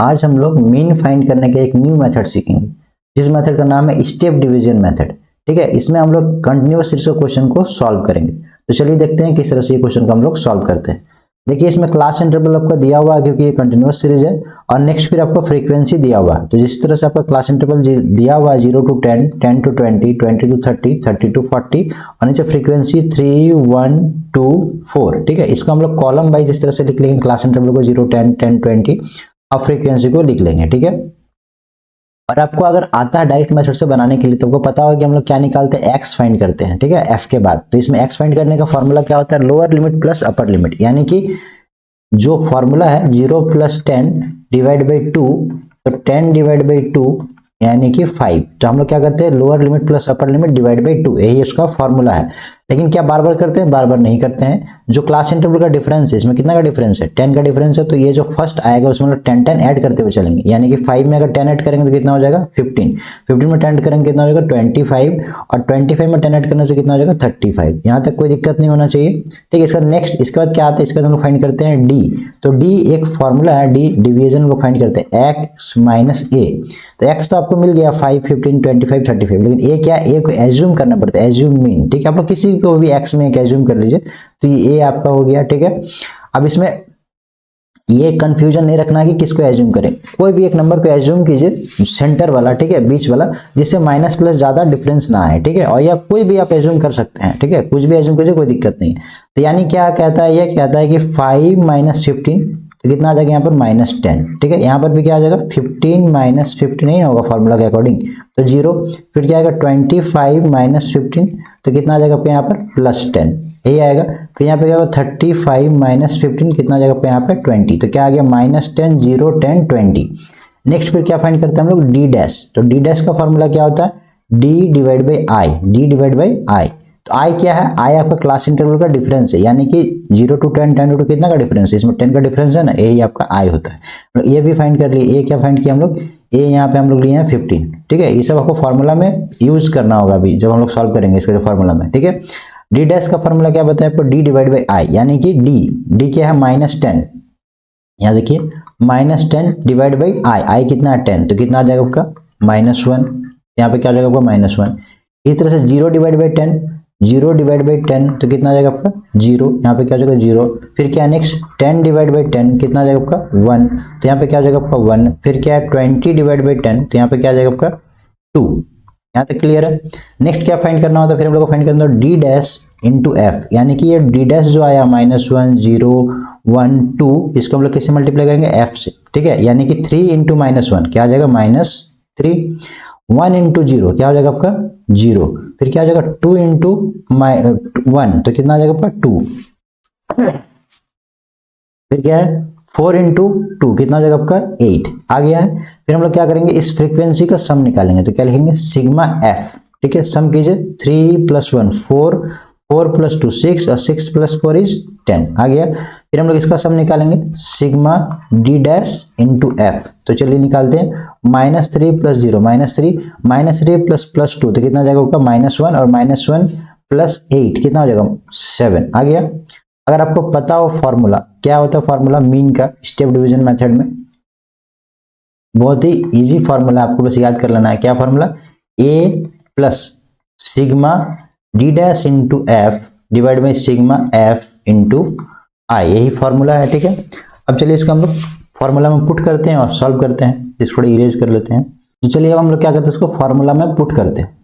आज हम लोग मीन फाइंड करने का एक न्यू मेथड सीखेंगे, जिस मेथड का नाम है स्टेप डिवीजन मेथड। ठीक है, इसमें हम लोग कंटिन्यूअस सीरीज के क्वेश्चन को सॉल्व करेंगे। तो चलिए देखते हैं किस तरह से ये क्वेश्चन को हम लोग सॉल्व करते हैं। देखिए इसमें क्लास इंटरवल आपका दिया हुआ है क्योंकि ये कंटिन्यूअस सीरीज है, और नेक्स्ट फिर आपको फ्रीक्वेंसी दिया हुआ है। तो जिस तरह से आपका क्लास इंटरवल दिया हुआ है 0 to 10, 10 to 20, 20 to 30, 30 to 40, और नीचे फ्रीक्वेंसी 3, 1, 2, 4। ठीक है, इसको हम लोग कॉलम वाइज इस तरह से लिख लेंगे, क्लास इंटरवल को 0, 10, 10, 20 और फ्रीक्वेंसी को लिख लेंगे। ठीक है, और आपको अगर आता है डायरेक्ट मेथड से बनाने के लिए तो आपको पता होगा कि हम लोग क्या निकालते हैं, एक्स फाइंड करते हैं। ठीक है, एफ के बाद। तो इसमें एक्स फाइंड करने का फॉर्मूला क्या होता है, lower limit plus upper limit, यानी कि जो फॉर्मूला है 0 + 10 डिवाइड बाई 2, तो 10 डिवाइड बाई 2 यानी कि 5। तो हम लोग क्या करते हैं, lower limit plus upper limit divide by 2, यही उसका फॉर्मूला है। लेकिन क्या बार बार करते हैं, बार बार नहीं करते हैं। जो क्लास इंटरवल का डिफरेंस है, इसमें कितना का डिफरेंस है, 10 का डिफरेंस है, तो ये जो फर्स्ट आएगा उसमें लोग 10 10 ऐड करते हुए चलेंगे, यानी कि 5 में अगर 10 ऐड करेंगे तो कितना हो जाएगा 15, 15 में 10 ऐड करेंगे कितना हो जाएगा 25, और 25 में 10 ऐड करने से कितना हो जाएगा 35। यहाँ तक कोई दिक्कत नहीं होना चाहिए। ठीक है, इसका नेक्स्ट इसके बाद क्या आता है, इसके बाद हम लोग फाइंड करते हैं डी। तो डी एक फॉर्मूला है, डी डिवीजन लोग फाइंड करते हैं, एक्स माइनस ए। तो एक्स तो आपको मिल गया 5, 15, 25, 35, लेकिन ए क्या, ए को एज्यूम करना पड़ता है, एज्यूम मीन। ठीक है, आप लोग किसी को भी एक्स में एज्यूम कर लीजिए, तो ये ए आपका हो गया। ठीक है, अब इसमें ये कंफ्यूजन नहीं रखना कि किसको एज्यूम करें, कोई भी एक नंबर को एज्यूम कीजिए, सेंटर वाला, ठीक है, बीच वाला, जिससे माइनस प्लस ज्यादा डिफरेंस ना आए। ठीक है, और या कोई भी आप एज्यूम कर सकते हैं। ठीक है, कुछ भी एज्यूम कीजिए, कोई दिक्कत नहीं है। तो यानी क्या कहता है, ये कहता है कि 5 - 15, तो कितना आ जाएगा यहाँ पर -10। ठीक है, यहाँ पर भी क्या आ जाएगा 15 - 15 नहीं होगा फॉर्मूला के अकॉर्डिंग, तो 0। फिर क्या आएगा 25 - 15, तो कितना आ जाएगा आपके यहाँ पर +10, यही आएगा। फिर यहाँ पे क्या होगा 35 - 15, कितना आ जाएगा आपके यहाँ पे 20, तो क्या आ गया -10, 0, 10, 20। नेक्स्ट फिर क्या फाइंड करते हैं हम लोग, डी डैश। तो डी डैश का फॉर्मूला क्या होता है, D divide by I, D divide by I. तो आई क्या है, आई आपका क्लास इंटरवल का डिफरेंस है, यानी कि 0 to 10, 10 to कितना का डिफरेंस है, इसमें 10 का डिफरेंस है ना, यही आपका आई होता है। तो ये भी फाइंड कर लिए, ये क्या फाइंड किया हम लोग, ये यहाँ पे हम लोग लिए हैं 15। ठीक है, ये सब आपको फॉर्मूला में यूज करना होगा अभी जब हम लोग सॉल्व करेंगे इसके फॉर्मूला में। ठीक है, डी डैश का फॉर्मूला क्या बताया आपको, डी डिवाइड बाई आई, यानी कि डी क्या है -10, यहाँ देखिए -10 डिवाइड बाई आई कितना है 10, तो कितना आ जाएगा आपका -1, यहाँ पे क्या आ जाएगा आपका -1। इस तरह से 0 डिवाइड बाई 10, 0 डिवाइड बाई 10, तो कितना आ जाएगा आपका 0, यहाँ पे क्या हो जाएगा 0। फिर क्या नेक्स्ट 10 डिवाइड बाई 10, कितना आ जाएगा आपका 1, तो यहाँ पे क्या हो जाएगा आपका 1। फिर क्या है 20 डिवाइड बाई 10, तो यहाँ पे क्या आ जाएगा आपका 2। यहाँ तक क्लियर है। नेक्स्ट क्या फाइंड करना होता है, फिर हम लोग को फाइंड करना होता है डी डैश इंटू एफ, यानी कि ये डी डैश जो आया -1, 0, 1, 2, इसको हम लोग किससे मल्टीप्लाई करेंगे, एफ से। ठीक है, यानी कि 3 × -1 क्या आ जाएगा -3, 1 × 0 क्या हो जाएगा आपका 0, फिर क्या हो जाएगा 2 × 1, तो कितना आ जाएगा आपका 2। फिर क्या है 4 × 2, कितना हो जाएगा आपका 8 आ गया है। फिर हम लोग क्या करेंगे, इस फ्रीक्वेंसी का सम निकालेंगे, तो क्या लिखेंगे सिग्मा एफ। ठीक है, सम कीजिए, 3 + 1 4, 4 + 2 6, और 6 + 4 = 10 आ गया। फिर हम लोग इसका सम निकालेंगे, sigma D dash into F. तो चलिए निकालते हैं, -3 + 0 -3, -3 + 2, तो कितना आ जाएगा आपका -1, और -1 + 8 कितना हो जाएगा 7 आ गया। अगर आपको पता हो फॉर्मूला क्या होता है, फॉर्मूला मीन का स्टेप डिवीजन मेथड में, बहुत ही इजी फॉर्मूला, आपको बस याद कर लेना है। क्या formula, A plus sigma D dash into F divide by sigma F into I, यही फॉर्मूला है। ठीक है, अब चलिए इसको हम लोग फॉर्मूला में पुट करते हैं और सॉल्व करते हैं। इसको थोड़ा इरेज कर लेते हैं। तो चलिए अब हम लोग क्या करते हैं, इसको फॉर्मूला में पुट करते हैं।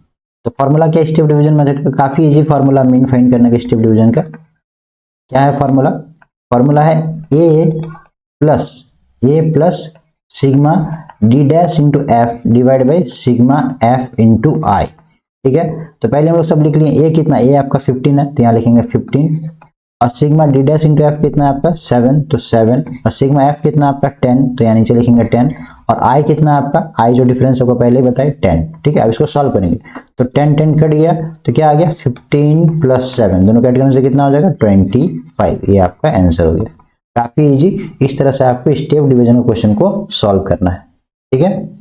तो फॉर्मूला क्या, स्टेप डिवीजन मेथड का काफी इजी फॉर्मूला मीन फाइंड करने का स्टेप डिवीजन का। क्या है फॉर्मूला, फॉर्मूला है A plus sigma D dash into F divide by sigma F into I. ठीक है, तो पहले हम लोग सब लिख लिए, ए कितना, ए आपका 15 है, तो यहाँ लिखेंगे 15, और sigma D dash into F कितना है आपका 7, तो 7, और सिग्मा एफ कितना आपका 10, तो यहाँ नीचे लिखेंगे 10, और आई कितना आपका, आई जो डिफरेंस आपको पहले ही बताया 10। ठीक है, अब इसको सॉल्व करेंगे, तो 10 10 कट गया, तो क्या आ गया 15 + 7, दोनों कट करने से कितना हो जाएगा 25, ये आपका आंसर हो गया। काफी इजी, इस तरह से आपको स्टेप डिवीजन क्वेश्चन को सॉल्व करना है। ठीक है।